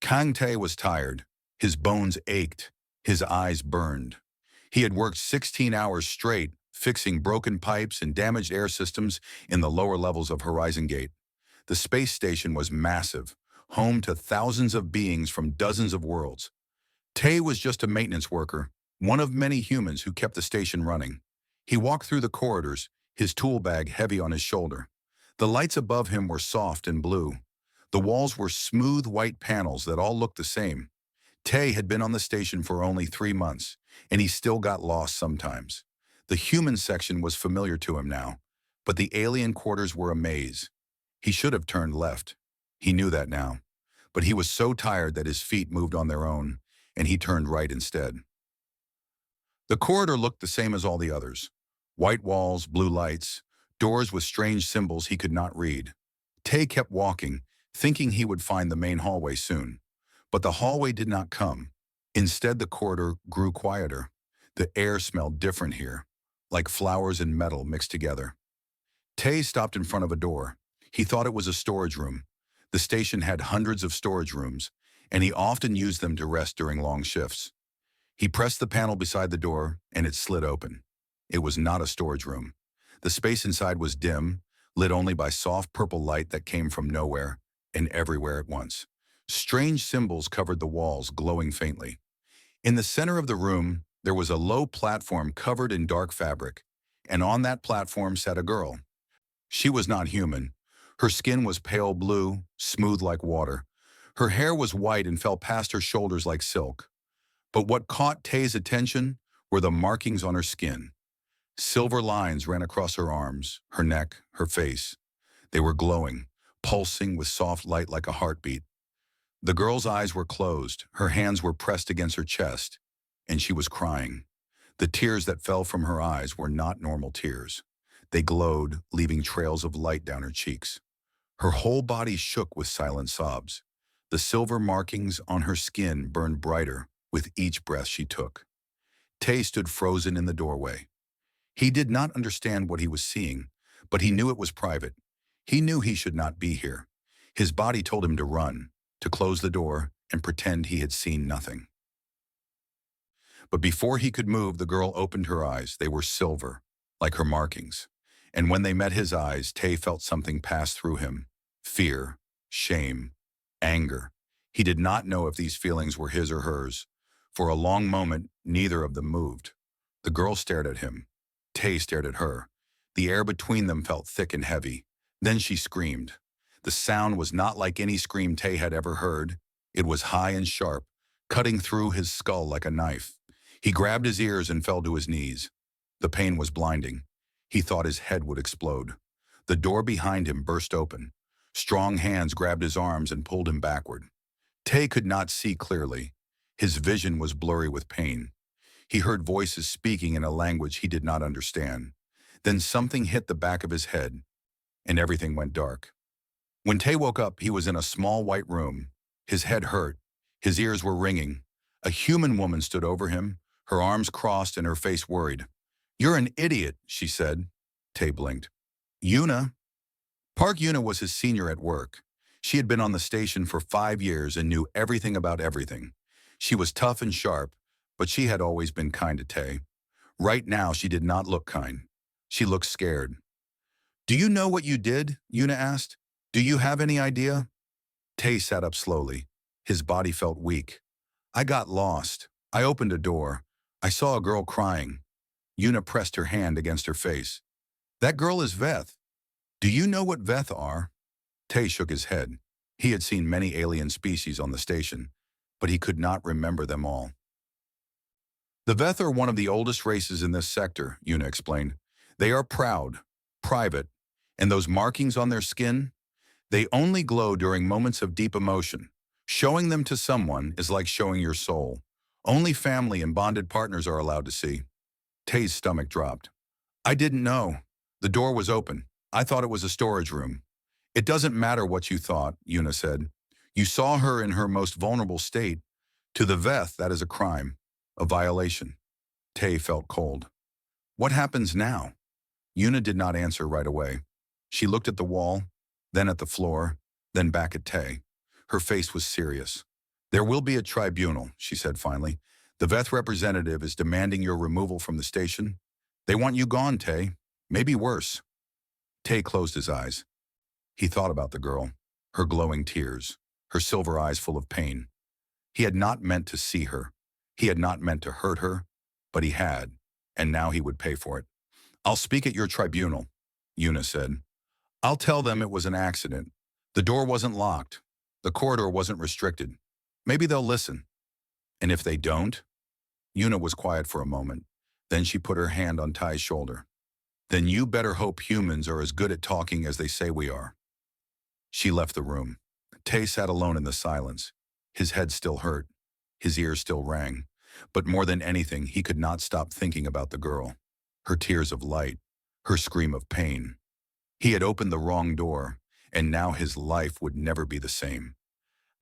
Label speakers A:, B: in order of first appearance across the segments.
A: Kang Tae was tired. His bones ached. His eyes burned. He had worked 16 hours straight, fixing broken pipes and damaged air systems in the lower levels of Horizon Gate. The space station was massive, home to thousands of beings from dozens of worlds. Tae was just a maintenance worker, one of many humans who kept the station running. He walked through the corridors, his tool bag heavy on his shoulder. The lights above him were soft and blue. The walls were smooth white panels that all looked the same. Tae had been on the station for only 3 months, and he still got lost sometimes. The human section was familiar to him now, but the alien quarters were a maze. He should have turned left. He knew that now, but he was so tired that his feet moved on their own, and he turned right instead. The corridor looked the same as all the others. White walls, blue lights, doors with strange symbols he could not read. Tae kept walking, thinking he would find the main hallway soon. But the hallway did not come. Instead, the corridor grew quieter. The air smelled different here, like flowers and metal mixed together. Tae stopped in front of a door. He thought it was a storage room. The station had hundreds of storage rooms, and he often used them to rest during long shifts. He pressed the panel beside the door, and it slid open. It was not a storage room. The space inside was dim, lit only by soft purple light that came from nowhere and everywhere at once. Strange symbols covered the walls, glowing faintly. In the center of the room, there was a low platform covered in dark fabric, and on that platform sat a girl. She was not human. Her skin was pale blue, smooth like water. Her hair was white and fell past her shoulders like silk. But what caught Tae's attention were the markings on her skin. Silver lines ran across her arms, her neck, her face. They were glowing, pulsing with soft light like a heartbeat. The girl's eyes were closed, her hands were pressed against her chest, and she was crying. The tears that fell from her eyes were not normal tears. They glowed, leaving trails of light down her cheeks. Her whole body shook with silent sobs. The silver markings on her skin burned brighter with each breath she took. Tae stood frozen in the doorway. He did not understand what he was seeing, but he knew it was private. He knew he should not be here. His body told him to run, to close the door and pretend he had seen nothing. But before he could move, the girl opened her eyes. They were silver, like her markings. And when they met his eyes, Tae felt something pass through him. Fear, shame, anger. He did not know if these feelings were his or hers. For a long moment, neither of them moved. The girl stared at him. Tae stared at her. The air between them felt thick and heavy. Then she screamed. The sound was not like any scream Tae had ever heard. It was high and sharp, cutting through his skull like a knife. He grabbed his ears and fell to his knees. The pain was blinding. He thought his head would explode. The door behind him burst open. Strong hands grabbed his arms and pulled him backward. Tae could not see clearly. His vision was blurry with pain. He heard voices speaking in a language he did not understand. Then something hit the back of his head, and everything went dark. When Tae woke up, he was in a small white room. His head hurt. His ears were ringing. A human woman stood over him, her arms crossed and her face worried. "You're an idiot," she said. Tae blinked. "Yuna?" Park Yuna was his senior at work. She had been on the station for 5 years and knew everything about everything. She was tough and sharp, but she had always been kind to Tae. Right now, she did not look kind. She looked scared. "Do you know what you did?" Yuna asked. "Do you have any idea?" Tae sat up slowly. His body felt weak. "I got lost. I opened a door. I saw a girl crying." Yuna pressed her hand against her face. "That girl is Veth. Do you know what Veth are?" Tae shook his head. He had seen many alien species on the station, but he could not remember them all. "The Veth are one of the oldest races in this sector," Yuna explained. "They are proud, private, and those markings on their skin, they only glow during moments of deep emotion. Showing them to someone is like showing your soul. Only family and bonded partners are allowed to see." Tae's stomach dropped. "I didn't know. The door was open. I thought it was a storage room." "It doesn't matter what you thought," Yuna said. "You saw her in her most vulnerable state. To the Veth, that is a crime, a violation." Tae felt cold. "What happens now?" Yuna did not answer right away. She looked at the wall, then at the floor, then back at Tae. Her face was serious. There will be a tribunal, she said finally. The Veth representative is demanding your removal from the station. They want you gone, Tay. Maybe worse. Tay closed his eyes. He thought about the girl, her glowing tears, her silver eyes full of pain. He had not meant to see her. He had not meant to hurt her, but he had, and now he would pay for it. I'll speak at your tribunal, Una said. I'll tell them it was an accident. The door wasn't locked. The corridor wasn't restricted. Maybe they'll listen. And if they don't? Una was quiet for a moment. Then she put her hand on Ty's shoulder. Then you better hope humans are as good at talking as they say we are. She left the room. Tay sat alone in the silence. His head still hurt. His ears still rang. But more than anything, he could not stop thinking about the girl. Her tears of light. Her scream of pain. He had opened the wrong door, and now his life would never be the same.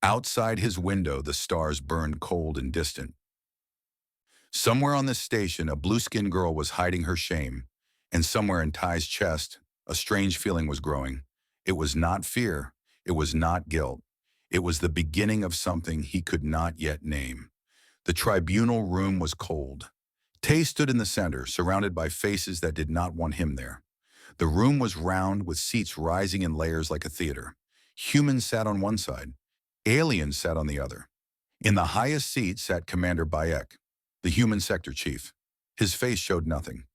A: Outside his window, the stars burned cold and distant. Somewhere on the station, a blue-skinned girl was hiding her shame, and somewhere in Ty's chest, a strange feeling was growing. It was not fear. It was not guilt. It was the beginning of something he could not yet name. The tribunal room was cold. Tay stood in the center, surrounded by faces that did not want him there. The room was round, with seats rising in layers like a theater. Humans sat on one side. Aliens sat on the other. In the highest seat sat Commander Bayek, the human sector chief. His face showed nothing.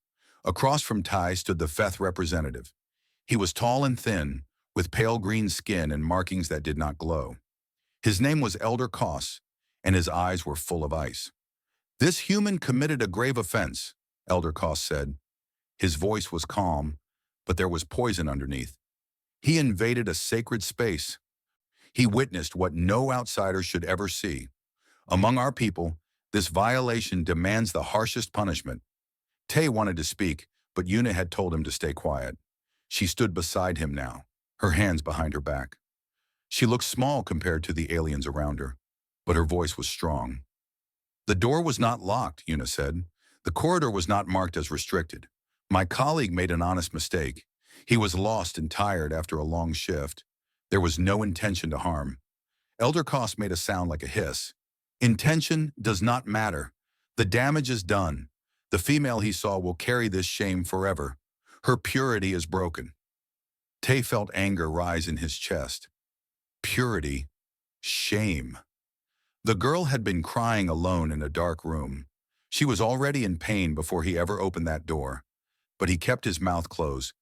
A: Across from Ty stood the Veth representative. He was tall and thin, with pale green skin and markings that did not glow. His name was Elder Koss, and his eyes were full of ice. This human committed a grave offense, Elder Koss said. His voice was calm, but there was poison underneath. He invaded a sacred space. He witnessed what no outsider should ever see. Among our people, this violation demands the harshest punishment. Tay wanted to speak, but Una had told him to stay quiet. She stood beside him now, her hands behind her back. She looked small compared to the aliens around her, but her voice was strong. The door was not locked, Una said. The corridor was not marked as restricted. My colleague made an honest mistake. He was lost and tired after a long shift. There was no intention to harm. Elder Koss made a sound like a hiss. Intention does not matter. The damage is done. The female he saw will carry this shame forever. Her purity is broken. Tay felt anger rise in his chest. Purity. Shame. The girl had been crying alone in a dark room. She was already in pain before he ever opened that door. But he kept his mouth closed,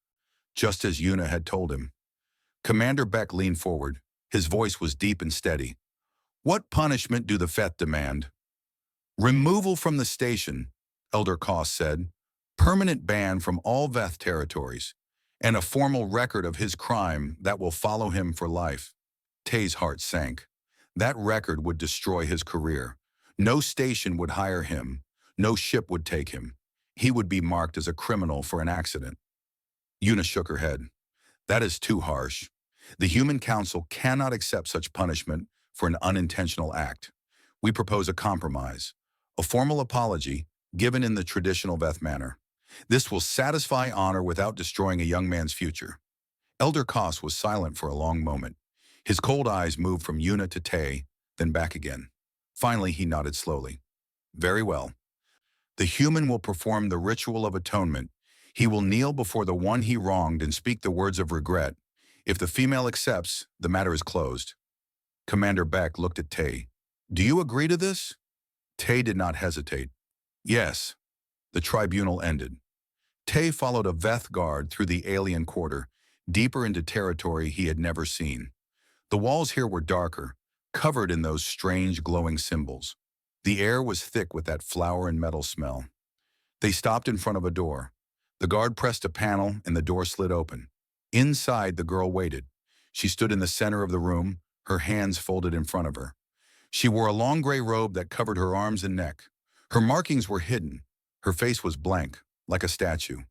A: just as Una had told him. Commander Beck leaned forward. His voice was deep and steady. What punishment do the Veth demand? Removal from the station, Elder Koss said. Permanent ban from all Veth territories, and a formal record of his crime that will follow him for life. Tay's heart sank. That record would destroy his career. No station would hire him. No ship would take him. He would be marked as a criminal for an accident. Una shook her head. That is too harsh. The Human Council cannot accept such punishment for an unintentional act. We propose a compromise, a formal apology given in the traditional Veth manner. This will satisfy honor without destroying a young man's future. Elder Koss was silent for a long moment. His cold eyes moved from Una to Tay, then back again. Finally, he nodded slowly. Very well. The human will perform the ritual of atonement. He will kneel before the one he wronged and speak the words of regret. If the female accepts, the matter is closed. Commander Beck looked at Tay. Do you agree to this? Tay did not hesitate. Yes. The tribunal ended. Tay followed a Veth guard through the alien quarter, deeper into territory he had never seen. The walls here were darker, covered in those strange glowing symbols. The air was thick with that flour and metal smell. They stopped in front of a door. The guard pressed a panel and the door slid open. Inside, the girl waited. She stood in the center of the room, her hands folded in front of her. She wore a long gray robe that covered her arms and neck. Her markings were hidden. Her face was blank, like a statue.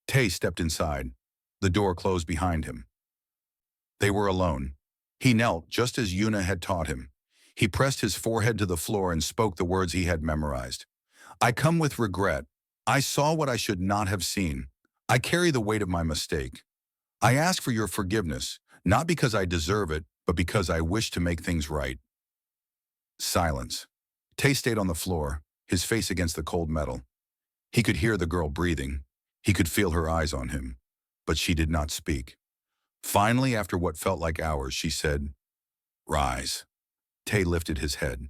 A: Tay stepped inside. The door closed behind him. They were alone. He knelt just as Una had taught him. He pressed his forehead to the floor and spoke the words he had memorized. I come with regret. I saw what I should not have seen. I carry the weight of my mistake. I ask for your forgiveness, not because I deserve it, but because I wish to make things right. Silence. Tay stayed on the floor, his face against the cold metal. He could hear the girl breathing. He could feel her eyes on him. But she did not speak. Finally, after what felt like hours, she said, "Rise." Tay lifted his head.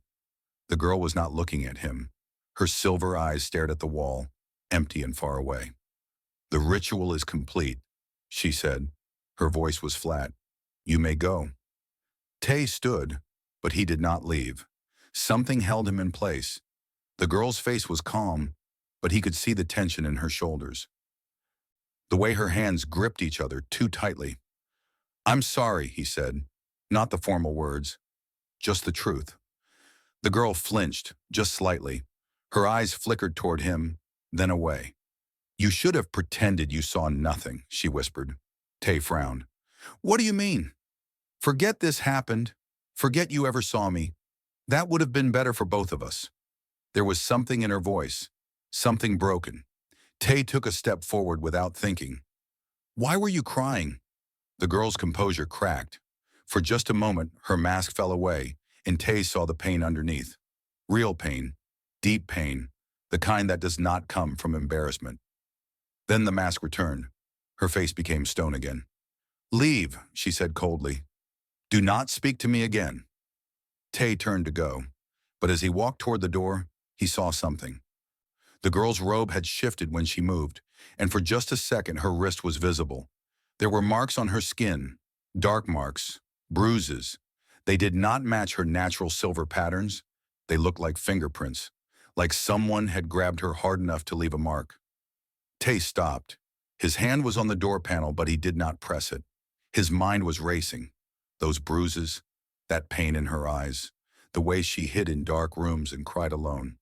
A: The girl was not looking at him. Her silver eyes stared at the wall, empty and far away. "The ritual is complete," she said. Her voice was flat. "You may go." Tay stood, but he did not leave. Something held him in place. The girl's face was calm, but he could see the tension in her shoulders. The way her hands gripped each other too tightly. "I'm sorry," he said. Not the formal words, just the truth. The girl flinched, just slightly. Her eyes flickered toward him, then away. "You should have pretended you saw nothing," she whispered. Tay frowned. "What do you mean?" "Forget this happened. Forget you ever saw me. That would have been better for both of us." There was something in her voice, something broken. Tay took a step forward without thinking. "Why were you crying?" The girl's composure cracked. For just a moment, her mask fell away, and Tay saw the pain underneath. Real pain, deep pain, the kind that does not come from embarrassment. Then the mask returned. Her face became stone again. "Leave," she said coldly. "Do not speak to me again." Tay turned to go, but as he walked toward the door, he saw something. The girl's robe had shifted when she moved, and for just a second her wrist was visible. There were marks on her skin, dark marks, bruises. They did not match her natural silver patterns. They looked like fingerprints, like someone had grabbed her hard enough to leave a mark. Tay stopped. His hand was on the door panel, but he did not press it. His mind was racing. Those bruises, that pain in her eyes, the way she hid in dark rooms and cried alone.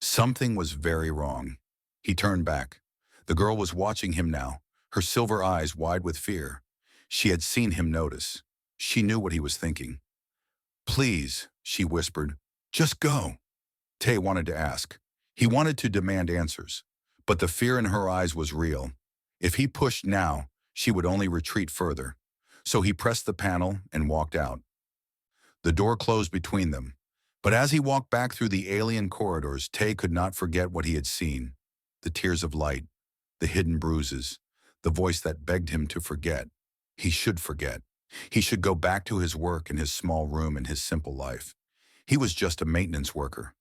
A: Something was very wrong. He turned back. The girl was watching him now, her silver eyes wide with fear. She had seen him notice. She knew what he was thinking. "Please," she whispered, "just go." Tay wanted to ask. He wanted to demand answers. But the fear in her eyes was real. If he pushed now, she would only retreat further. So he pressed the panel and walked out. The door closed between them. But as he walked back through the alien corridors, Tay could not forget what he had seen. The tears of light, the hidden bruises, the voice that begged him to forget. He should forget. He should go back to his work in his small room and his simple life. He was just a maintenance worker.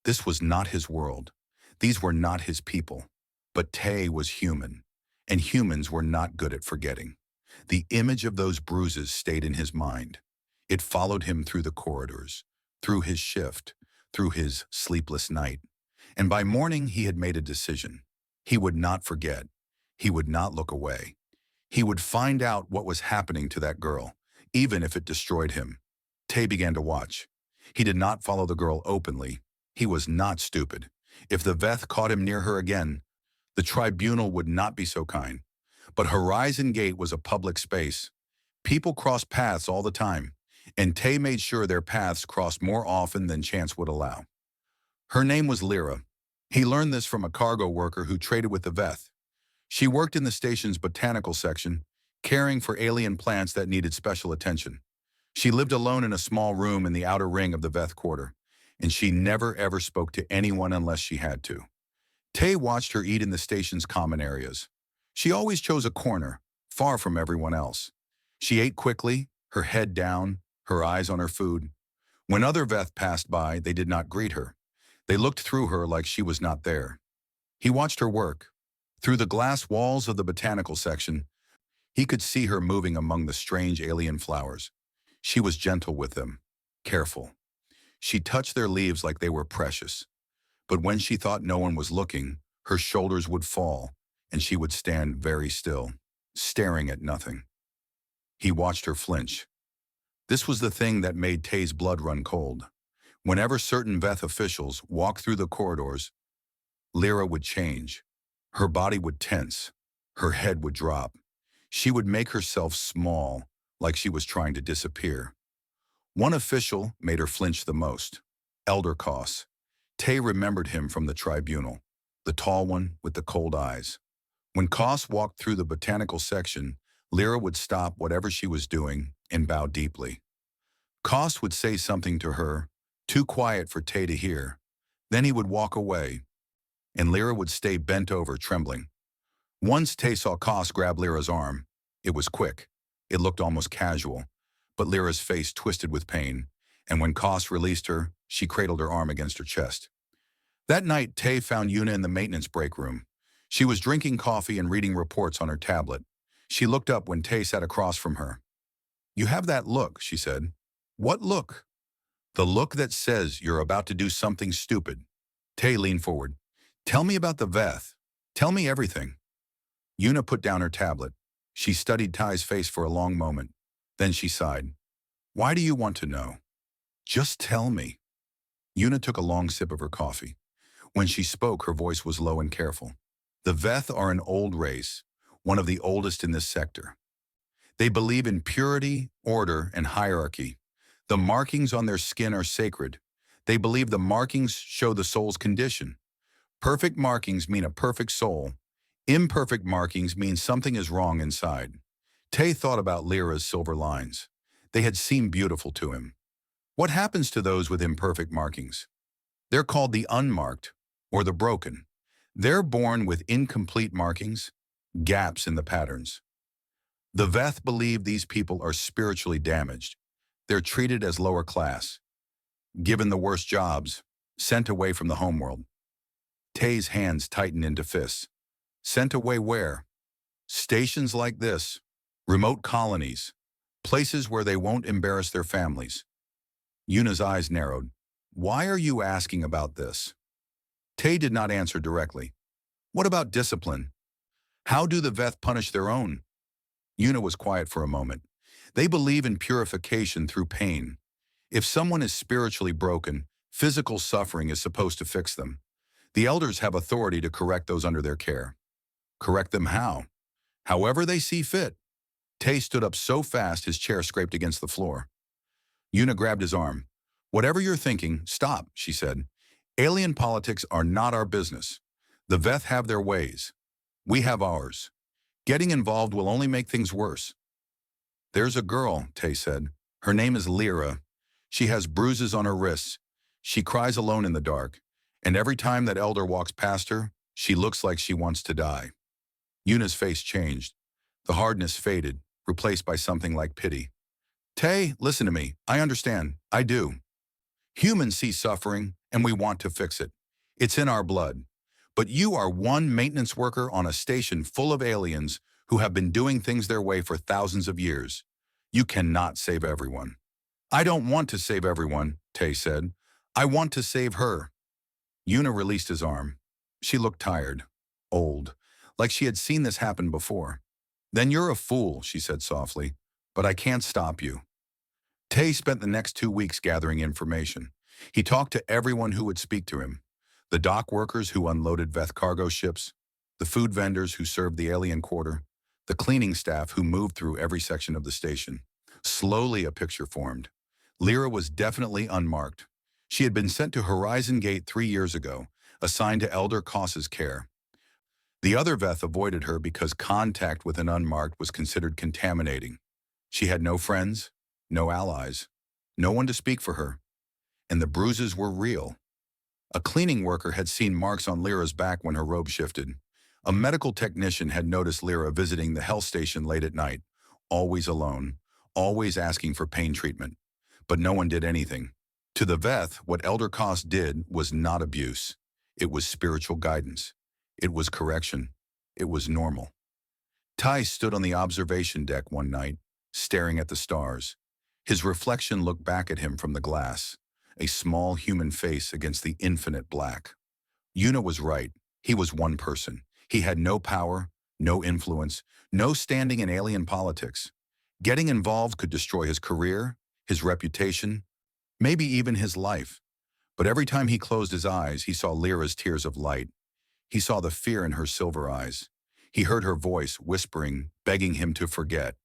A: This was not his world. These were not his people. But Tay was human, and humans were not good at forgetting. The image of those bruises stayed in his mind. It followed him through the corridors, through his shift, through his sleepless night. And by morning, he had made a decision. He would not forget. He would not look away. He would find out what was happening to that girl, even if it destroyed him. Tay began to watch. He did not follow the girl openly. He was not stupid. If the Veth caught him near her again, the tribunal would not be so kind. But Horizon Gate was a public space. People crossed paths all the time, and Tay made sure their paths crossed more often than chance would allow. Her name was Lyra. He learned this from a cargo worker who traded with the Veth. She worked in the station's botanical section, caring for alien plants that needed special attention. She lived alone in a small room in the outer ring of the Veth quarter, and she never ever spoke to anyone unless she had to. Tay watched her eat in the station's common areas. She always chose a corner, far from everyone else. She ate quickly, her head down, her eyes on her food. When other Veth passed by, they did not greet her. They looked through her like she was not there. He watched her work. Through the glass walls of the botanical section, he could see her moving among the strange alien flowers. She was gentle with them, careful. She touched their leaves like they were precious. But when she thought no one was looking, her shoulders would fall, and she would stand very still, staring at nothing. He watched her flinch. This was the thing that made Tay's blood run cold. Whenever certain Veth officials walked through the corridors, Lyra would change. Her body would tense. Her head would drop. She would make herself small, like she was trying to disappear. One official made her flinch the most, Elder Koss. Tay remembered him from the tribunal, the tall one with the cold eyes. When Koss walked through the botanical section, Lyra would stop whatever she was doing and bow deeply. Koss would say something to her, too quiet for Tay to hear. Then he would walk away, and Lyra would stay bent over, trembling. Once Tay saw Koss grab Lyra's arm. It was quick. It looked almost casual, but Lyra's face twisted with pain, and when Koss released her, she cradled her arm against her chest. That night, Tay found Yuna in the maintenance break room. She was drinking coffee and reading reports on her tablet. She looked up when Tay sat across from her. "You have that look," she said. "What look?" "The look that says you're about to do something stupid." Tay leaned forward. "Tell me about the Veth. Tell me everything." Yuna put down her tablet. She studied Tai's face for a long moment. Then she sighed. "Why do you want to know?" "Just tell me." Yuna took a long sip of her coffee. When she spoke, her voice was low and careful. "The Veth are an old race, one of the oldest in this sector. They believe in purity, order, and hierarchy. The markings on their skin are sacred. They believe the markings show the soul's condition. Perfect markings mean a perfect soul. Imperfect markings mean something is wrong inside." Tay thought about Lyra's silver lines. They had seemed beautiful to him. What happens to those with imperfect markings? They're called the unmarked, or the broken. They're born with incomplete markings, gaps in the patterns. The Veth believe these people are spiritually damaged. They're treated as lower class, given the worst jobs, sent away from the homeworld. Tay's hands tightened into fists. Sent away where? Stations like this, remote colonies, places where they won't embarrass their families. Yuna's eyes narrowed. "Why are you asking about this?" Tay did not answer directly. "What about discipline? How do the Veth punish their own?" Yuna was quiet for a moment. "They believe in purification through pain. If someone is spiritually broken, physical suffering is supposed to fix them. The elders have authority to correct those under their care." "Correct them how?" "However they see fit." Tay stood up so fast his chair scraped against the floor. Yuna grabbed his arm. "Whatever you're thinking, stop," she said. "Alien politics are not our business. The Veth have their ways. We have ours. Getting involved will only make things worse." "There's a girl," Tay said. "Her name is Lyra. She has bruises on her wrists. She cries alone in the dark. And every time that elder walks past her, she looks like she wants to die." Yuna's face changed. The hardness faded, replaced by something like pity. "Tay, listen to me. I understand. I do. Humans see suffering, and we want to fix it. It's in our blood. But you are one maintenance worker on a station full of aliens who have been doing things their way for thousands of years. You cannot save everyone." "I don't want to save everyone," Tay said. "I want to save her." Yuna released his arm. She looked tired, old, like she had seen this happen before. "Then you're a fool," she said softly, "but I can't stop you." Tay spent the next 2 weeks gathering information. He talked to everyone who would speak to him. The dock workers who unloaded Veth cargo ships, the food vendors who served the alien quarter, the cleaning staff who moved through every section of the station. Slowly a picture formed. Lyra was definitely unmarked. She had been sent to Horizon Gate 3 years ago, assigned to Elder Koss's care. The other Veth avoided her because contact with an unmarked was considered contaminating. She had no friends, no allies, no one to speak for her. And the bruises were real. A cleaning worker had seen marks on Lyra's back when her robe shifted. A medical technician had noticed Lyra visiting the health station late at night, always alone, always asking for pain treatment. But no one did anything. To the Veth, what Elder Koss did was not abuse. It was spiritual guidance. It was correction. It was normal. Tai stood on the observation deck one night, staring at the stars. His reflection looked back at him from the glass, a small human face against the infinite black. Yuna was right. He was one person. He had no power, no influence, no standing in alien politics. Getting involved could destroy his career, his reputation, maybe even his life. But every time he closed his eyes, he saw Lyra's tears of light. He saw the fear in her silver eyes. He heard her voice whispering, begging him to forget.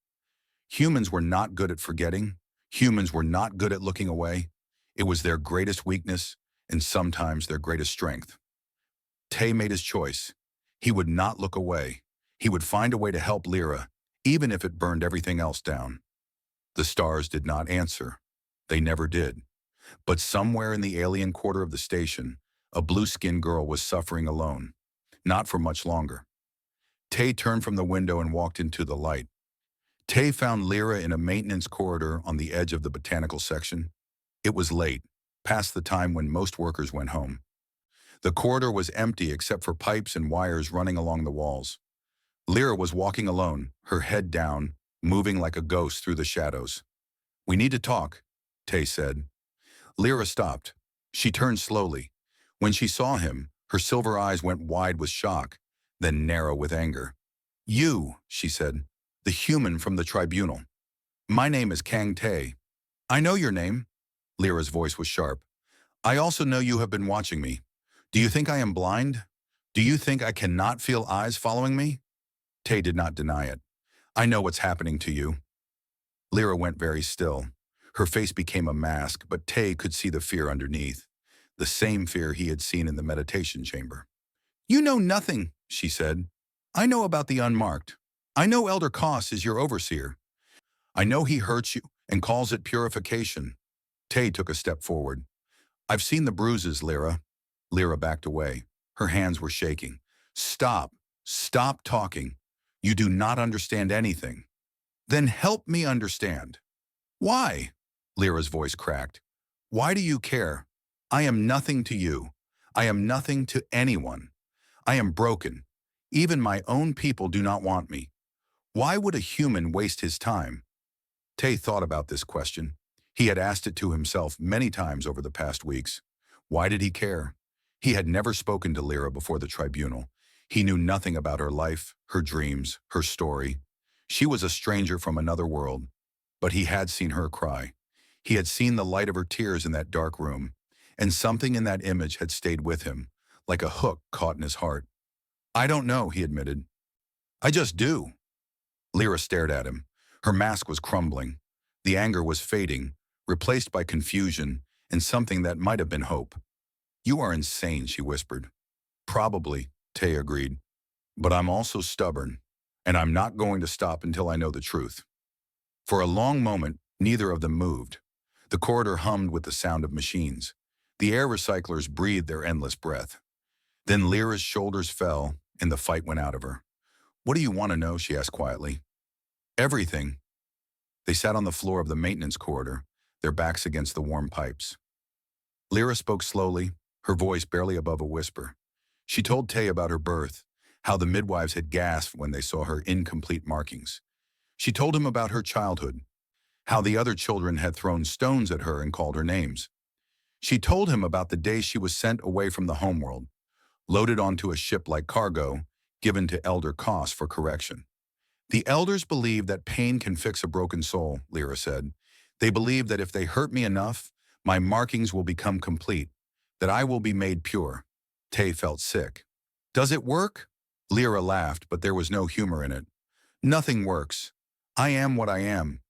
A: Humans were not good at forgetting. Humans were not good at looking away. It was their greatest weakness and sometimes their greatest strength. Tay made his choice. He would not look away. He would find a way to help Lyra, even if it burned everything else down. The stars did not answer. They never did. But somewhere in the alien quarter of the station, a blue-skinned girl was suffering alone. Not for much longer. Tay turned from the window and walked into the light. Tay found Lyra in a maintenance corridor on the edge of the botanical section. It was late, past the time when most workers went home. The corridor was empty except for pipes and wires running along the walls. Lyra was walking alone, her head down, moving like a ghost through the shadows. "We need to talk," Tay said. Lyra stopped. She turned slowly. When she saw him, her silver eyes went wide with shock, then narrow with anger. "You," she said, "the human from the tribunal. My name is Kang Tay." "I know your name." Lyra's voice was sharp. "I also know you have been watching me. Do you think I am blind? Do you think I cannot feel eyes following me?" Tay did not deny it. "I know what's happening to you." Lyra went very still. Her face became a mask, but Tay could see the fear underneath. The same fear he had seen in the meditation chamber. "You know nothing," she said. "I know about the unmarked. I know Elder Koss is your overseer. I know he hurts you and calls it purification." Tay took a step forward. "I've seen the bruises, Lyra." Lyra backed away. Her hands were shaking. "Stop. Stop talking. You do not understand anything." "Then help me understand." "Why?" Lyra's voice cracked. "Why do you care? I am nothing to you. I am nothing to anyone. I am broken. Even my own people do not want me. Why would a human waste his time?" Tay thought about this question. He had asked it to himself many times over the past weeks. Why did he care? He had never spoken to Lyra before the tribunal. He knew nothing about her life, her dreams, her story. She was a stranger from another world, but he had seen her cry. He had seen the light of her tears in that dark room, and something in that image had stayed with him, like a hook caught in his heart. "I don't know," he admitted. "I just do." Lyra stared at him. Her mask was crumbling. The anger was fading, replaced by confusion and something that might have been hope. "You are insane," she whispered. "Probably," Tay agreed. "But I'm also stubborn, and I'm not going to stop until I know the truth." For a long moment, neither of them moved. The corridor hummed with the sound of machines. The air recyclers breathed their endless breath. Then Lyra's shoulders fell, and the fight went out of her. "What do you want to know?" she asked quietly. "Everything." They sat on the floor of the maintenance corridor, their backs against the warm pipes. Lyra spoke slowly, her voice barely above a whisper. She told Tay about her birth, how the midwives had gasped when they saw her incomplete markings. She told him about her childhood, how the other children had thrown stones at her and called her names. She told him about the day she was sent away from the homeworld, loaded onto a ship like cargo, given to Elder Koss for correction. "The elders believe that pain can fix a broken soul," Lyra said. "They believe that if they hurt me enough, my markings will become complete, that I will be made pure." Tay felt sick. "Does it work?" Lyra laughed, but there was no humor in it. "Nothing works. I am what I am.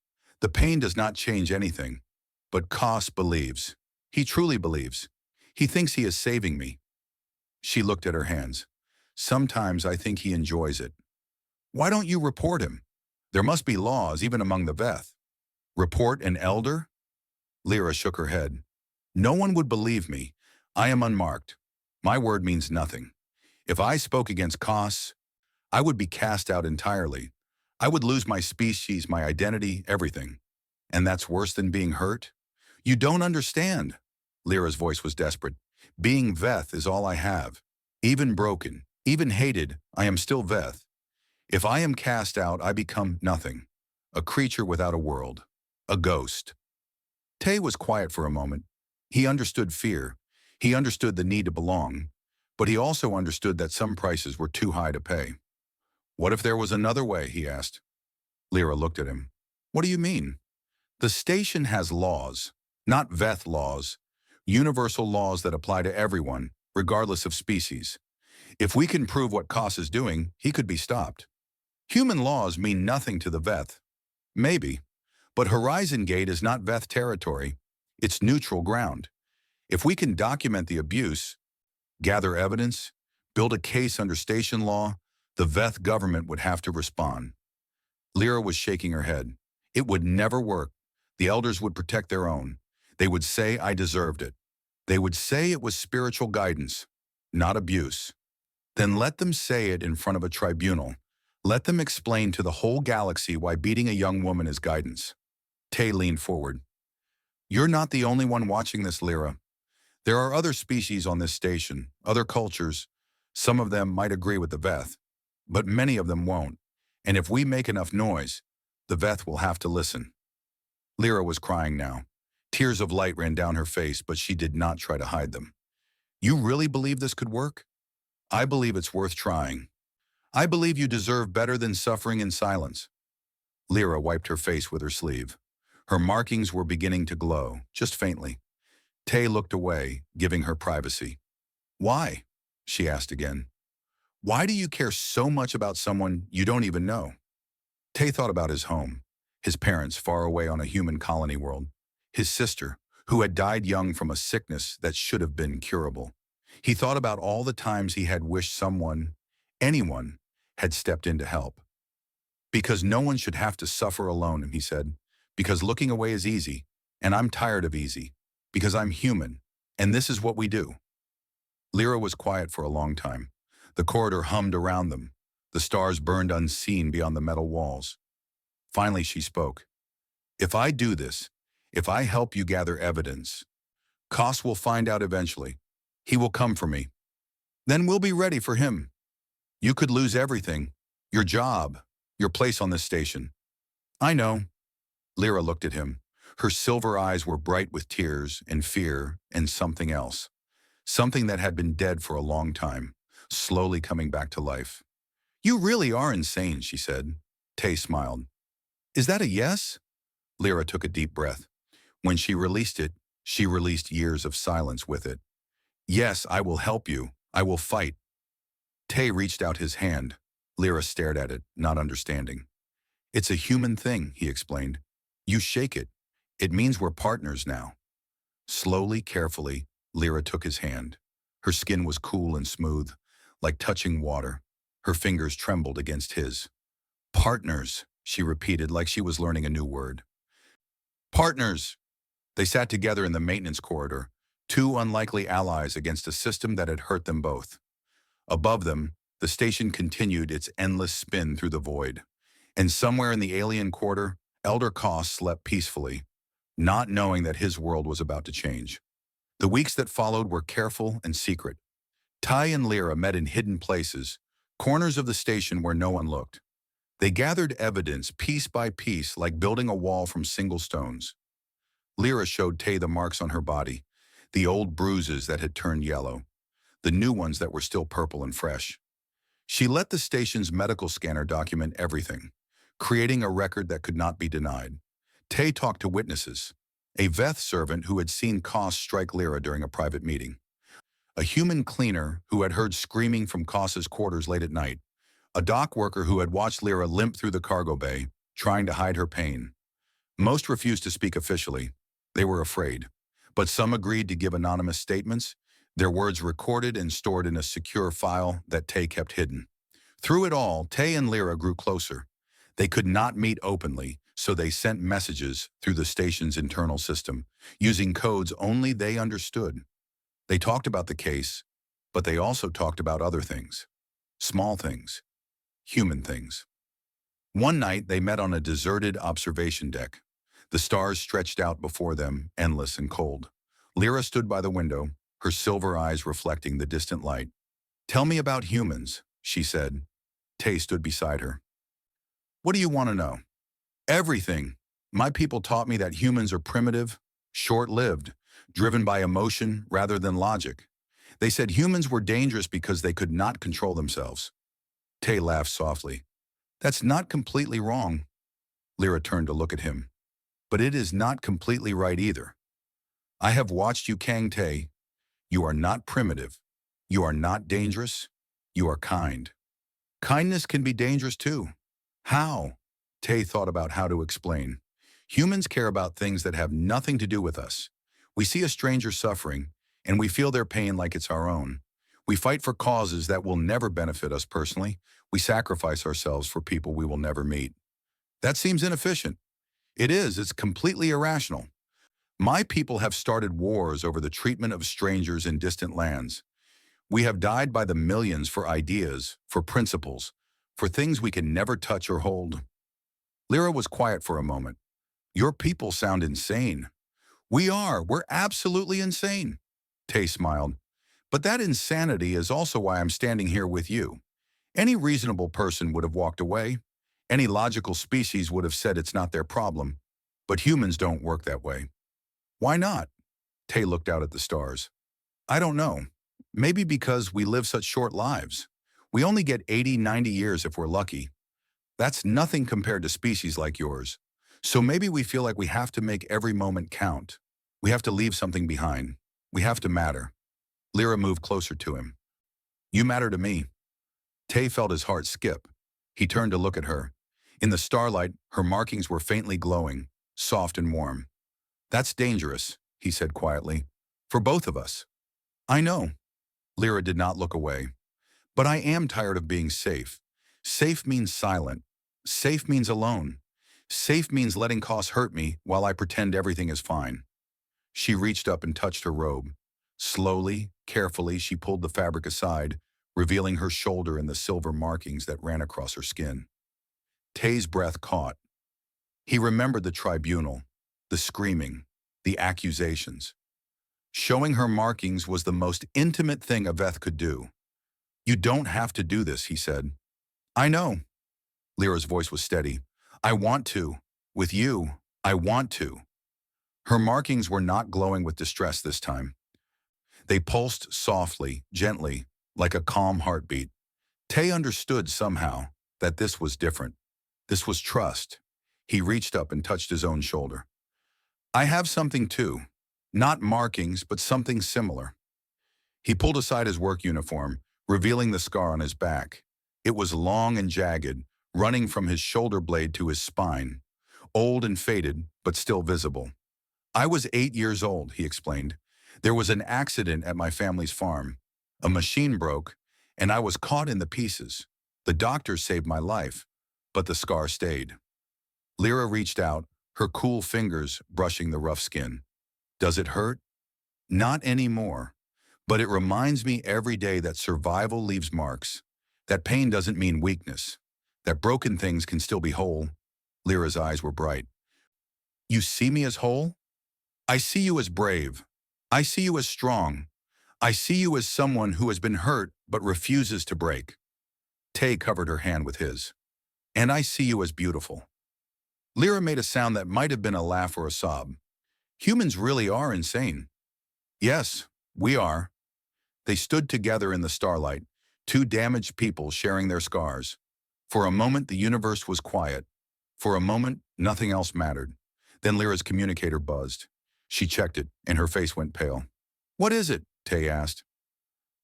A: The pain does not change anything. But Koss believes. He truly believes. He thinks he is saving me." She looked at her hands. "Sometimes I think he enjoys it." "Why don't you report him? There must be laws, even among the Veth." "Report an elder?" Lyra shook her head. "No one would believe me. I am unmarked. My word means nothing. If I spoke against Koss, I would be cast out entirely. I would lose my species, my identity, everything. And that's worse than being hurt? You don't understand." Lyra's voice was desperate. "Being Veth is all I have. Even broken, even hated, I am still Veth. If I am cast out, I become nothing. A creature without a world. A ghost." Tay was quiet for a moment. He understood fear. He understood the need to belong. But he also understood that some prices were too high to pay. "What if there was another way?" he asked. Lyra looked at him. "What do you mean?" "The station has laws. Not Veth laws. Universal laws that apply to everyone, regardless of species. If we can prove what Koss is doing, he could be stopped. Human laws mean nothing to the Veth. Maybe. But Horizon Gate is not Veth territory. It's neutral ground. If we can document the abuse, gather evidence, build a case under station law, the Veth government would have to respond." Lyra was shaking her head. "It would never work. The elders would protect their own. They would say I deserved it. They would say it was spiritual guidance, not abuse. Then let them say it in front of a tribunal. Let them explain to the whole galaxy why beating a young woman is guidance. Tay leaned forward. You're not the only one watching this, Lyra. There are other species on this station, other cultures. Some of them might agree with the Veth, but many of them won't. And if we make enough noise, the Veth will have to listen. Lyra was crying now. Tears of light ran down her face, but she did not try to hide them. You really believe this could work? I believe it's worth trying. I believe you deserve better than suffering in silence. Lyra wiped her face with her sleeve. Her markings were beginning to glow, just faintly. Tay looked away, giving her privacy. Why? She asked again. Why do you care so much about someone you don't even know? Tay thought about his home, his parents far away on a human colony world, his sister, who had died young from a sickness that should have been curable. He thought about all the times he had wished someone, anyone, had stepped in to help. Because no one should have to suffer alone, he said. Because looking away is easy, and I'm tired of easy. Because I'm human, and this is what we do. Lyra was quiet for a long time. The corridor hummed around them. The stars burned unseen beyond the metal walls. Finally, she spoke. If I do this, if I help you gather evidence, Koss will find out eventually. He will come for me. Then we'll be ready for him. You could lose everything, your job, your place on this station. I know. Lyra looked at him. Her silver eyes were bright with tears and fear and something else. Something that had been dead for a long time, slowly coming back to life. You really are insane, she said. Tay smiled. Is that a yes? Lyra took a deep breath. When she released it, she released years of silence with it. Yes, I will help you. I will fight. Tay reached out his hand. Lyra stared at it, not understanding. It's a human thing, he explained. You shake it. It means we're partners now. Slowly, carefully, Lyra took his hand. Her skin was cool and smooth, like touching water. Her fingers trembled against his. Partners, she repeated like she was learning a new word. Partners! They sat together in the maintenance corridor, two unlikely allies against a system that had hurt them both. Above them, the station continued its endless spin through the void. And somewhere in the alien quarter, Elder Koss slept peacefully, not knowing that his world was about to change. The weeks that followed were careful and secret. Ty and Lyra met in hidden places, corners of the station where no one looked. They gathered evidence piece by piece like building a wall from single stones. Lyra showed Tay the marks on her body, the old bruises that had turned yellow, the new ones that were still purple and fresh. She let the station's medical scanner document everything, creating a record that could not be denied. Tay talked to witnesses, a Veth servant who had seen Koss strike Lyra during a private meeting, a human cleaner who had heard screaming from Koss's quarters late at night, a dock worker who had watched Lyra limp through the cargo bay, trying to hide her pain. Most refused to speak officially. They were afraid. But some agreed to give anonymous statements, their words recorded and stored in a secure file that Tay kept hidden. Through it all, Tay and Lyra grew closer. They could not meet openly, so they sent messages through the station's internal system, using codes only they understood. They talked about the case, but they also talked about other things. Small things. Human things. One night, they met on a deserted observation deck. The stars stretched out before them, endless and cold. Lyra stood by the window, her silver eyes reflecting the distant light. Tell me about humans, she said. Tay stood beside her. What do you want to know? Everything. My people taught me that humans are primitive, short-lived, driven by emotion rather than logic. They said humans were dangerous because they could not control themselves. Tay laughed softly. That's not completely wrong. Lyra turned to look at him. But it is not completely right either. I have watched you, Kang Tay. You are not primitive. You are not dangerous. You are kind. Kindness can be dangerous too. How? Tay thought about how to explain. Humans care about things that have nothing to do with us. We see a stranger suffering, and we feel their pain like it's our own. We fight for causes that will never benefit us personally. We sacrifice ourselves for people we will never meet. That seems inefficient. It is. It's completely irrational. My people have started wars over the treatment of strangers in distant lands. We have died by the millions for ideas, for principles, for things we can never touch or hold. Lyra was quiet for a moment. Your people sound insane. We're absolutely insane. Tay smiled. But that insanity is also why I'm standing here with you. Any reasonable person would have walked away. Any logical species would have said it's not their problem. But humans don't work that way. Why not? Tay looked out at the stars. I don't know. Maybe because we live such short lives. We only get 80, 90 years if we're lucky. That's nothing compared to species like yours. So maybe we feel like we have to make every moment count. We have to leave something behind. We have to matter. Lyra moved closer to him. You matter to me. Tay felt his heart skip. He turned to look at her. In the starlight, her markings were faintly glowing, soft and warm. That's dangerous, he said quietly. For both of us. I know. Lyra did not look away. But I am tired of being safe. Safe means silent. Safe means alone. Safe means letting costs hurt me while I pretend everything is fine. She reached up and touched her robe. Slowly, carefully, she pulled the fabric aside, revealing her shoulder and the silver markings that ran across her skin. Tay's breath caught. He remembered the tribunal, the screaming, the accusations. Showing her markings was the most intimate thing Aveth could do. You don't have to do this, he said. I know. Lyra's voice was steady. I want to. With you, I want to. Her markings were not glowing with distress this time. They pulsed softly, gently, like a calm heartbeat. Tay understood somehow that this was different. This was trust. He reached up and touched his own shoulder. I have something too. Not markings, but something similar. He pulled aside his work uniform, revealing the scar on his back. It was long and jagged, running from his shoulder blade to his spine. Old and faded, but still visible. I was 8 years old, he explained. There was an accident at my family's farm. A machine broke, and I was caught in the pieces. The doctors saved my life, but the scar stayed. Lyra reached out, her cool fingers brushing the rough skin. Does it hurt? Not anymore. But it reminds me every day that survival leaves marks. That pain doesn't mean weakness. That broken things can still be whole. Lyra's eyes were bright. You see me as whole? I see you as brave. I see you as strong. I see you as someone who has been hurt but refuses to break. Tay covered her hand with his. And I see you as beautiful. Lyra made a sound that might have been a laugh or a sob. Humans really are insane. Yes, we are. They stood together in the starlight, two damaged people sharing their scars. For a moment, the universe was quiet. For a moment, nothing else mattered. Then Lyra's communicator buzzed. She checked it, and her face went pale. What is it? Tay asked.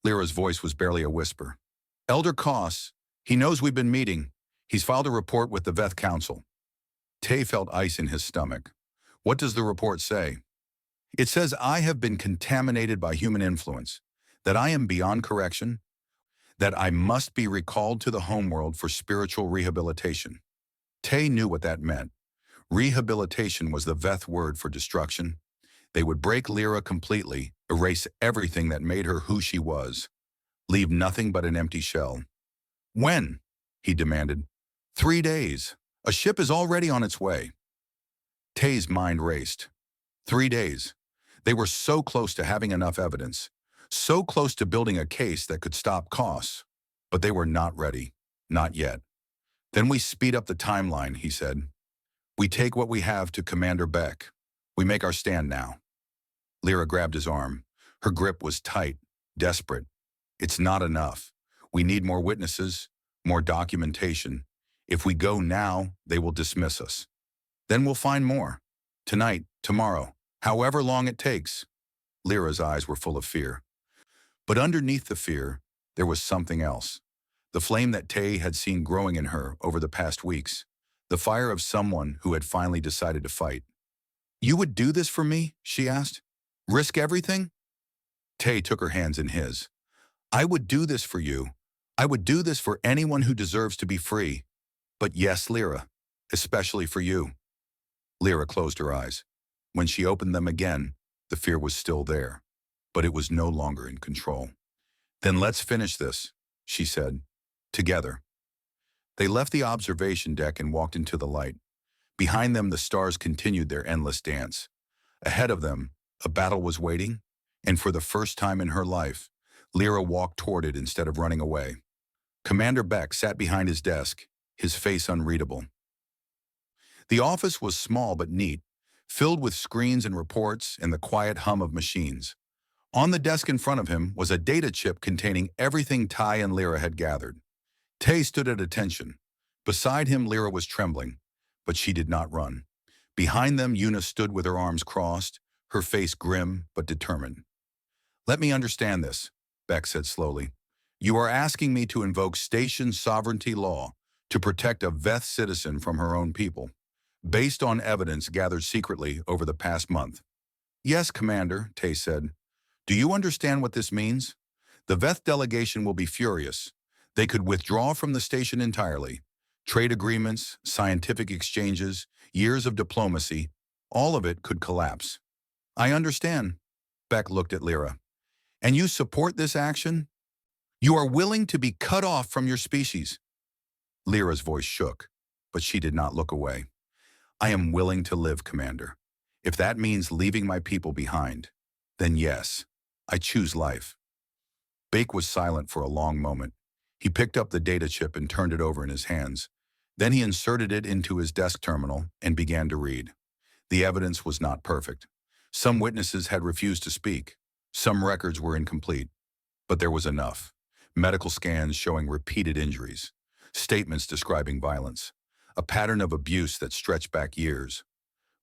A: Lyra's voice was barely a whisper. Elder Koss, he knows we've been meeting. He's filed a report with the Veth Council. Tay felt ice in his stomach. What does the report say? It says I have been contaminated by human influence, that I am beyond correction, that I must be recalled to the homeworld for spiritual rehabilitation. Tay knew what that meant. Rehabilitation was the Veth word for destruction. They would break Lyra completely, erase everything that made her who she was, leave nothing but an empty shell. When? He demanded. 3 days. A ship is already on its way. Tay's mind raced. 3 days. They were so close to having enough evidence, so close to building a case that could stop Koss. But they were not ready. Not yet. Then we speed up the timeline, he said. We take what we have to Commander Beck. We make our stand now. Lyra grabbed his arm. Her grip was tight, desperate. It's not enough. We need more witnesses, more documentation. If we go now, they will dismiss us. Then we'll find more. Tonight, tomorrow, however long it takes. Lyra's eyes were full of fear. But underneath the fear, there was something else. The flame that Tay had seen growing in her over the past weeks. The fire of someone who had finally decided to fight. You would do this for me? She asked. Risk everything? Tay took her hands in his. I would do this for you. I would do this for anyone who deserves to be free. But yes, Lyra, especially for you. Lyra closed her eyes. When she opened them again, the fear was still there, but it was no longer in control. "Then let's finish this," she said. "Together." They left the observation deck and walked into the light. Behind them, the stars continued their endless dance. Ahead of them, a battle was waiting, and for the first time in her life, Lyra walked toward it instead of running away. Commander Beck sat behind his desk, his face unreadable. The office was small but neat, filled with screens and reports and the quiet hum of machines. On the desk in front of him was a data chip containing everything Ty and Lyra had gathered. Tay stood at attention. Beside him, Lyra was trembling, but she did not run. Behind them, Una stood with her arms crossed, her face grim but determined. "Let me understand this," Beck said slowly. "You are asking me to invoke station sovereignty law to protect a Veth citizen from her own people, based on evidence gathered secretly over the past month." "Yes, Commander," Tay said. "Do you understand what this means? The Veth delegation will be furious. They could withdraw from the station entirely. Trade agreements, scientific exchanges, years of diplomacy, all of it could collapse." "I understand." Beck looked at Lyra. "And you support this action? You are willing to be cut off from your species?" Lyra's voice shook, but she did not look away. "I am willing to live, Commander. If that means leaving my people behind, then yes, I choose life." Bake was silent for a long moment. He picked up the data chip and turned it over in his hands. Then he inserted it into his desk terminal and began to read. The evidence was not perfect. Some witnesses had refused to speak. Some records were incomplete. But there was enough. Medical scans showing repeated injuries. Statements describing violence. A pattern of abuse that stretched back years.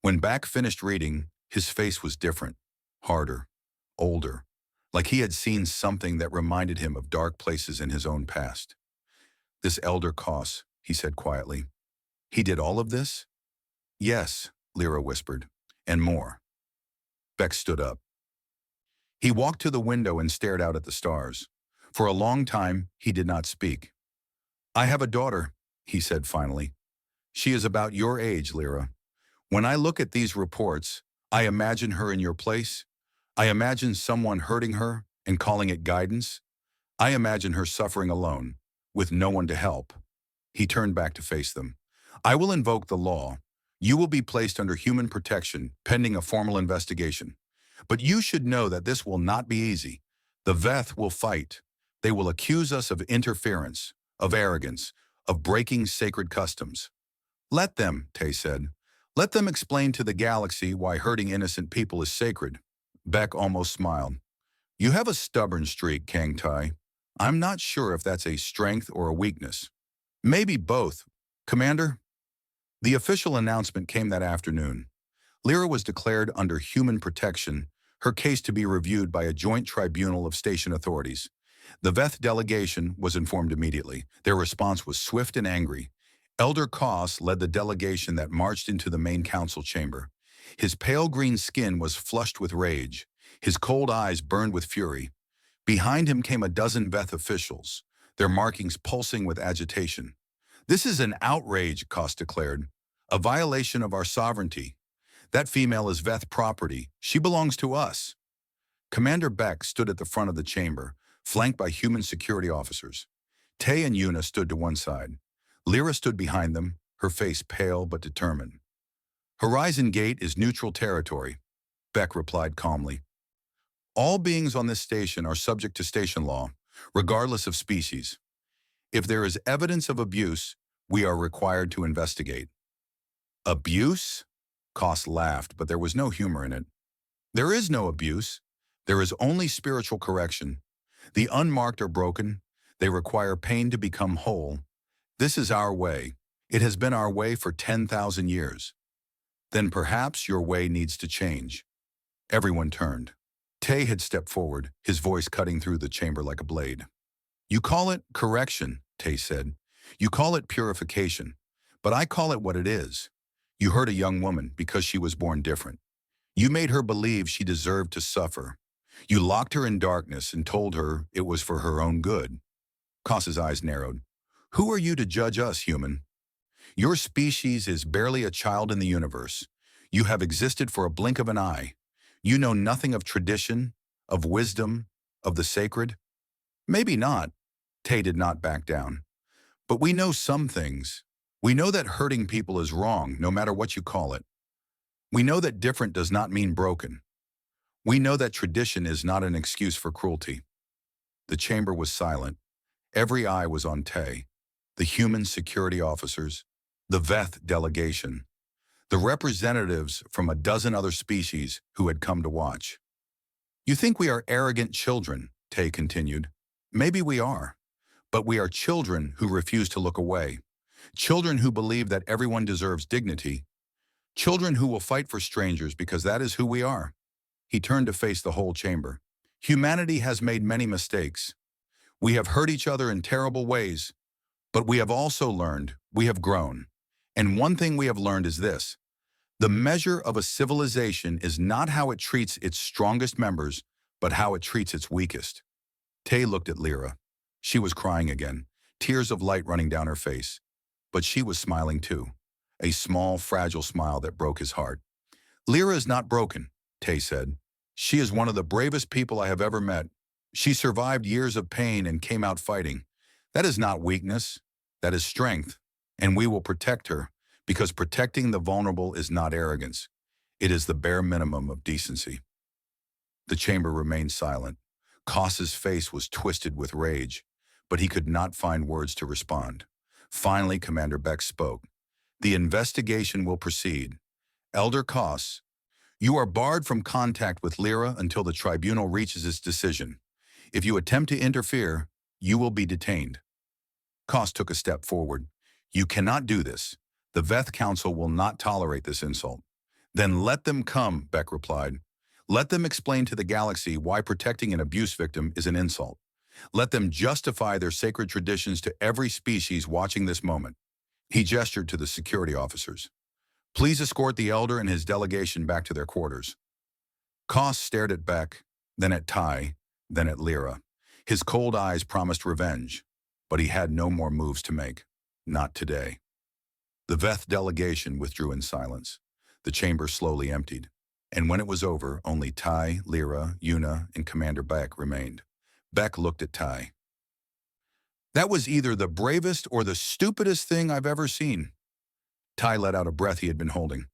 A: When Beck finished reading, his face was different. Harder. Older. Like he had seen something that reminded him of dark places in his own past. "This elder Koss," he said quietly. "He did all of this?" "Yes," Lyra whispered. "And more." Beck stood up. He walked to the window and stared out at the stars. For a long time, he did not speak. "I have a daughter," he said finally. "She is about your age, Lyra. When I look at these reports, I imagine her in your place. I imagine someone hurting her and calling it guidance. I imagine her suffering alone, with no one to help." He turned back to face them. "I will invoke the law. You will be placed under human protection, pending a formal investigation. But you should know that this will not be easy. The Veth will fight. They will accuse us of interference, of arrogance, of breaking sacred customs." "Let them," Tay said. "Let them explain to the galaxy why hurting innocent people is sacred." Beck almost smiled. "You have a stubborn streak, Kang Tai. I'm not sure if that's a strength or a weakness. Maybe both. Commander?" The official announcement came that afternoon. Lyra was declared under human protection, her case to be reviewed by a joint tribunal of station authorities. The Veth delegation was informed immediately. Their response was swift and angry. Elder Koss led the delegation that marched into the main council chamber. His pale green skin was flushed with rage. His cold eyes burned with fury. Behind him came a dozen Veth officials, their markings pulsing with agitation. "This is an outrage," Koss declared. "A violation of our sovereignty. That female is Veth property. She belongs to us." Commander Beck stood at the front of the chamber, flanked by human security officers. Tay and Una stood to one side. Lyra stood behind them, her face pale but determined. "Horizon Gate is neutral territory," Beck replied calmly. "All beings on this station are subject to station law, regardless of species. If there is evidence of abuse, we are required to investigate." "Abuse?" Koss laughed, but there was no humor in it. "There is no abuse. There is only spiritual correction. The unmarked are broken. They require pain to become whole. This is our way. It has been our way for 10,000 years. Then perhaps your way needs to change." Everyone turned. Tay had stepped forward, his voice cutting through the chamber like a blade. "You call it correction," Tay said. "You call it purification. But I call it what it is. You hurt a young woman because she was born different. You made her believe she deserved to suffer. You locked her in darkness and told her it was for her own good." Koss's eyes narrowed. "Who are you to judge us, human? Your species is barely a child in the universe. You have existed for a blink of an eye. You know nothing of tradition, of wisdom, of the sacred. Maybe not. Tay did not back down. But we know some things. We know that hurting people is wrong, no matter what you call it. We know that different does not mean broken. We know that tradition is not an excuse for cruelty. The chamber was silent. Every eye was on Tay, the human security officers, the Veth delegation, the representatives from a dozen other species who had come to watch. You think we are arrogant children, Tay continued. Maybe we are, but we are children who refuse to look away, children who believe that everyone deserves dignity, children who will fight for strangers because that is who we are. He turned to face the whole chamber. Humanity has made many mistakes. We have hurt each other in terrible ways, but we have also learned, we have grown. And one thing we have learned is this: the measure of a civilization is not how it treats its strongest members, but how it treats its weakest. Tay looked at Lyra. She was crying again, tears of light running down her face. But she was smiling too, a small, fragile smile that broke his heart. Lyra is not broken, Tay said. She is one of the bravest people I have ever met. She survived years of pain and came out fighting. That is not weakness, that is strength, and we will protect her, because protecting the vulnerable is not arrogance. It is the bare minimum of decency. The chamber remained silent. Koss's face was twisted with rage, but he could not find words to respond. Finally, Commander Beck spoke. The investigation will proceed. Elder Koss, you are barred from contact with Lyra until the tribunal reaches its decision. If you attempt to interfere, you will be detained. Koss took a step forward. You cannot do this. The Veth Council will not tolerate this insult. Then let them come, Beck replied. Let them explain to the galaxy why protecting an abuse victim is an insult. Let them justify their sacred traditions to every species watching this moment. He gestured to the security officers. Please escort the Elder and his delegation back to their quarters. Koss stared at Beck, then at Ty, then at Lyra. His cold eyes promised revenge, but he had no more moves to make. Not today. The Veth delegation withdrew in silence. The chamber slowly emptied, and when it was over, only Ty, Lyra, Yuna, and Commander Beck remained. Beck looked at Ty. That was either the bravest or the stupidest thing I've ever seen. Ty let out a breath he had been holding.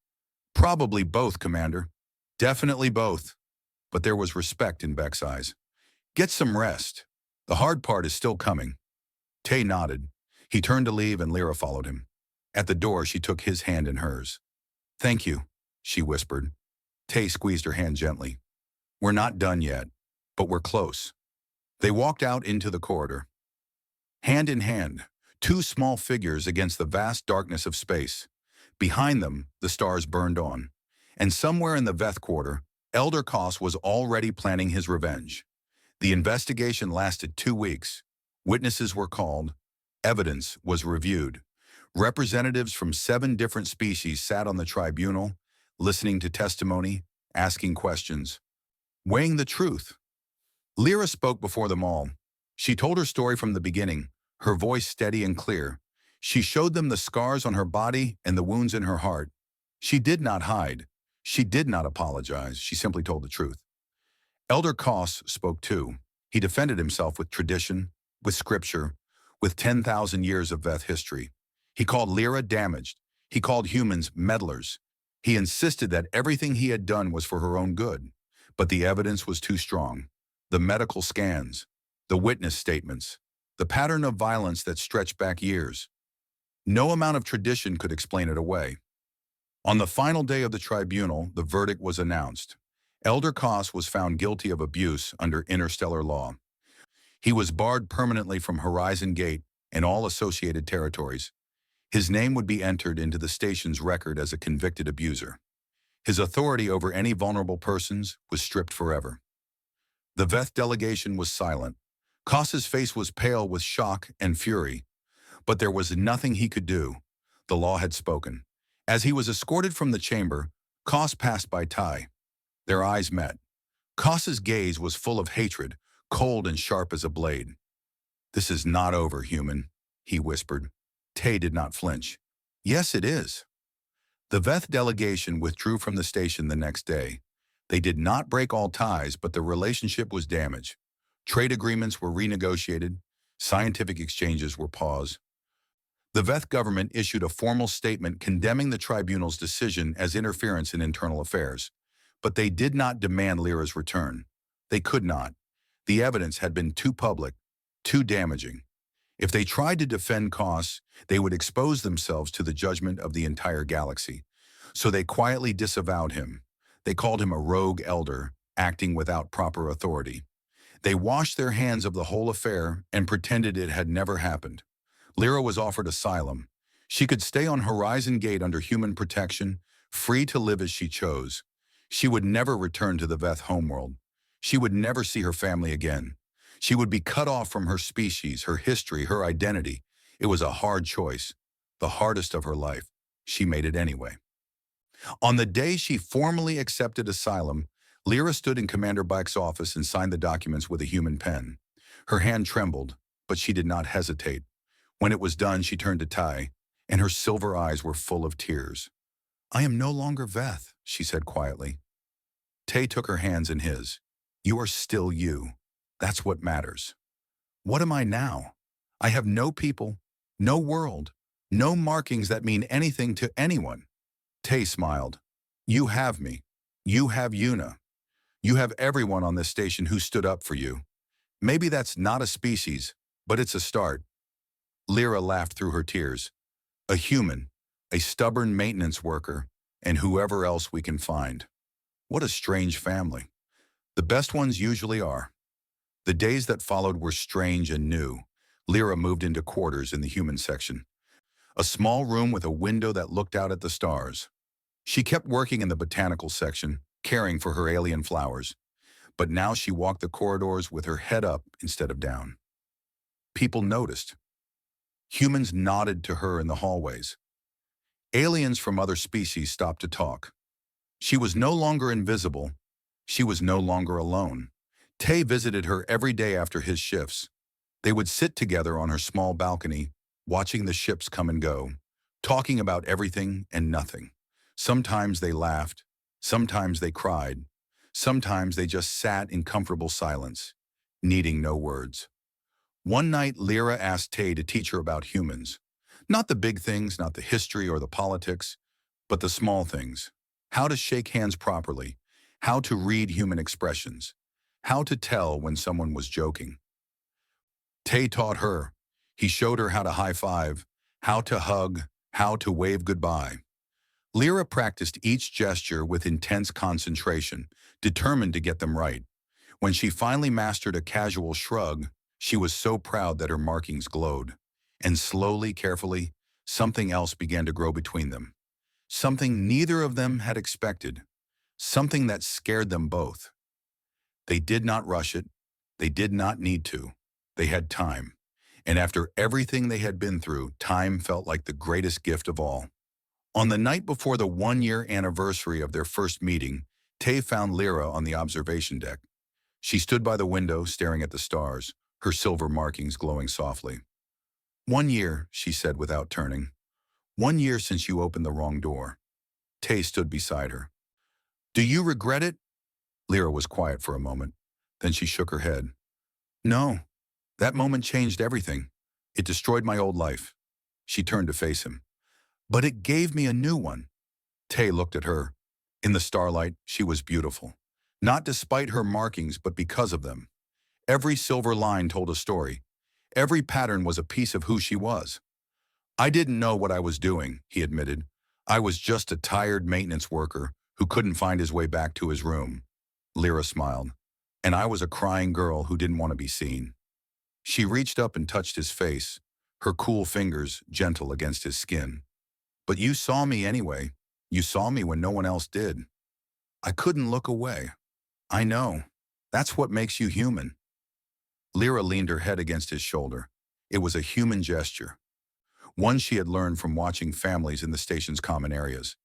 A: Probably both, Commander. Definitely both. But there was respect in Beck's eyes. Get some rest. The hard part is still coming. Tay nodded. He turned to leave and Lyra followed him. At the door, she took his hand in hers. Thank you, she whispered. Tay squeezed her hand gently. We're not done yet, but we're close. They walked out into the corridor. Hand in hand, two small figures against the vast darkness of space. Behind them, the stars burned on. And somewhere in the Veth Quarter, Elder Koss was already planning his revenge. The investigation lasted 2 weeks. Witnesses were called. Evidence was reviewed. Representatives from 7 different species sat on the tribunal, listening to testimony, asking questions, weighing the truth. Lyra spoke before them all. She told her story from the beginning, her voice steady and clear. She showed them the scars on her body and the wounds in her heart. She did not hide. She did not apologize. She simply told the truth. Elder Koss spoke too. He defended himself with tradition, with scripture, with 10,000 years of Veth history. He called Lyra damaged. He called humans meddlers. He insisted that everything he had done was for her own good. But the evidence was too strong. The medical scans, the witness statements, the pattern of violence that stretched back years. No amount of tradition could explain it away. On the final day of the tribunal, the verdict was announced. Elder Koss was found guilty of abuse under interstellar law. He was barred permanently from Horizon Gate and all associated territories. His name would be entered into the station's record as a convicted abuser. His authority over any vulnerable persons was stripped forever. The Veth delegation was silent. Koss's face was pale with shock and fury, but there was nothing he could do. The law had spoken. As he was escorted from the chamber, Koss passed by Ty. Their eyes met. Koss's gaze was full of hatred, cold and sharp as a blade. This is not over, human, he whispered. Tay did not flinch. Yes, it is. The Veth delegation withdrew from the station the next day. They did not break all ties, but the relationship was damaged. Trade agreements were renegotiated. Scientific exchanges were paused. The Veth government issued a formal statement condemning the tribunal's decision as interference in internal affairs. But they did not demand Lyra's return. They could not. The evidence had been too public, too damaging. If they tried to defend costs, they would expose themselves to the judgment of the entire galaxy. So they quietly disavowed him. They called him a rogue elder, acting without proper authority. They washed their hands of the whole affair and pretended it had never happened. Lyra was offered asylum. She could stay on Horizon Gate under human protection, free to live as she chose. She would never return to the Veth homeworld. She would never see her family again. She would be cut off from her species, her history, her identity. It was a hard choice, the hardest of her life. She made it anyway. On the day she formally accepted asylum, Lyra stood in Commander Bike's office and signed the documents with a human pen. Her hand trembled, but she did not hesitate. When it was done, she turned to Tai, and her silver eyes were full of tears. "I am no longer Veth," she said quietly. Tay took her hands in his. "You are still you. That's what matters." "What am I now? I have no people, no world, no markings that mean anything to anyone." Tay smiled. "You have me. You have Yuna. You have everyone on this station who stood up for you. Maybe that's not a species, but it's a start." Lyra laughed through her tears. "A human, a stubborn maintenance worker, and whoever else we can find. What a strange family. The best ones usually are." The days that followed were strange and new. Lyra moved into quarters in the human section, a small room with a window that looked out at the stars. She kept working in the botanical section, caring for her alien flowers, but now she walked the corridors with her head up instead of down. People noticed. Humans nodded to her in the hallways. Aliens from other species stopped to talk. She was no longer invisible. She was no longer alone. Tay visited her every day after his shifts. They would sit together on her small balcony, watching the ships come and go, talking about everything and nothing. Sometimes they laughed, sometimes they cried, sometimes they just sat in comfortable silence, needing no words. One night, Lyra asked Tay to teach her about humans. Not the big things, not the history or the politics, but the small things. How to shake hands properly, how to read human expressions, how to tell when someone was joking. Tay taught her. He showed her how to high-five, how to hug, how to wave goodbye. Lyra practiced each gesture with intense concentration, determined to get them right. When she finally mastered a casual shrug, she was so proud that her markings glowed. And slowly, carefully, something else began to grow between them. Something neither of them had expected. Something that scared them both. They did not rush it. They did not need to. They had time. And after everything they had been through, time felt like the greatest gift of all. On the night before the one-year anniversary of their first meeting, Tay found Lyra on the observation deck. She stood by the window, staring at the stars, her silver markings glowing softly. "1 year," she said without turning. "1 year since you opened the wrong door." Tay stood beside her. "Do you regret it?" Lyra was quiet for a moment. Then she shook her head. "No. That moment changed everything. It destroyed my old life." She turned to face him. "But it gave me a new one." Tay looked at her. In the starlight, she was beautiful. Not despite her markings, but because of them. Every silver line told a story. Every pattern was a piece of who she was. "I didn't know what I was doing," he admitted. "I was just a tired maintenance worker who couldn't find his way back to his room." Lyra smiled. "And I was a crying girl who didn't want to be seen." She reached up and touched his face, her cool fingers gentle against his skin. "But you saw me anyway. You saw me when no one else did. I couldn't look away." "I know. That's what makes you human." Lyra leaned her head against his shoulder. It was a human gesture, one she had learned from watching families in the station's common areas.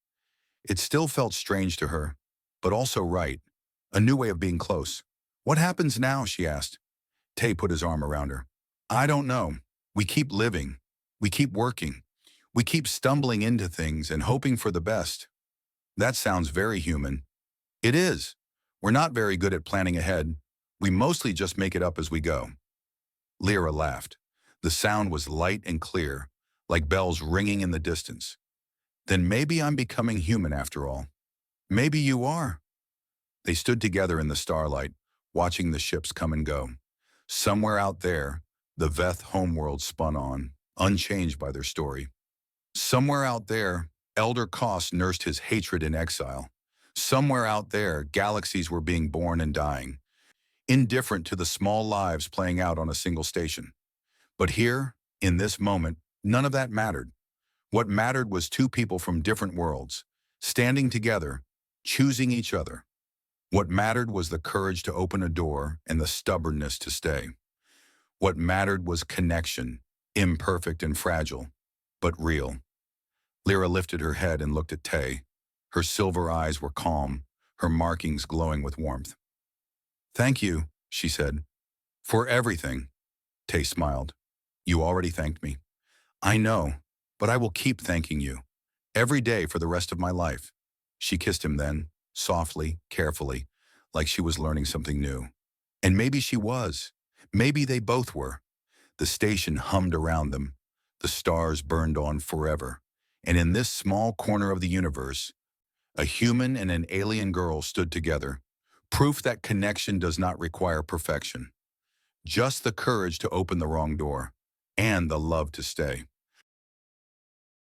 A: It still felt strange to her, but also right. A new way of being close. "What happens now?" she asked. Tay put his arm around her. "I don't know. We keep living. We keep working. We keep stumbling into things and hoping for the best. That sounds very human. It is. We're not very good at planning ahead. We mostly just make it up as we go. Lyra laughed. The sound was light and clear, like bells ringing in the distance. Then maybe I'm becoming human after all. Maybe you are. They stood together in the starlight, watching the ships come and go. Somewhere out there, the Veth homeworld spun on, unchanged by their story. Somewhere out there, Elder Koss nursed his hatred in exile. Somewhere out there, galaxies were being born and dying, indifferent to the small lives playing out on a single station. But here, in this moment, none of that mattered. What mattered was two people from different worlds, standing together, choosing each other. What mattered was the courage to open a door and the stubbornness to stay. What mattered was connection, imperfect and fragile, but real. Lyra lifted her head and looked at Tay. Her silver eyes were calm, her markings glowing with warmth. "Thank you," she said. "For everything." Tay smiled. "You already thanked me." "I know, but I will keep thanking you. Every day for the rest of my life." She kissed him then, softly, carefully, like she was learning something new. And maybe she was. Maybe they both were. The station hummed around them. The stars burned on forever. And in this small corner of the universe, a human and an alien girl stood together. Proof that connection does not require perfection. Just the courage to open the wrong door, and the love to stay.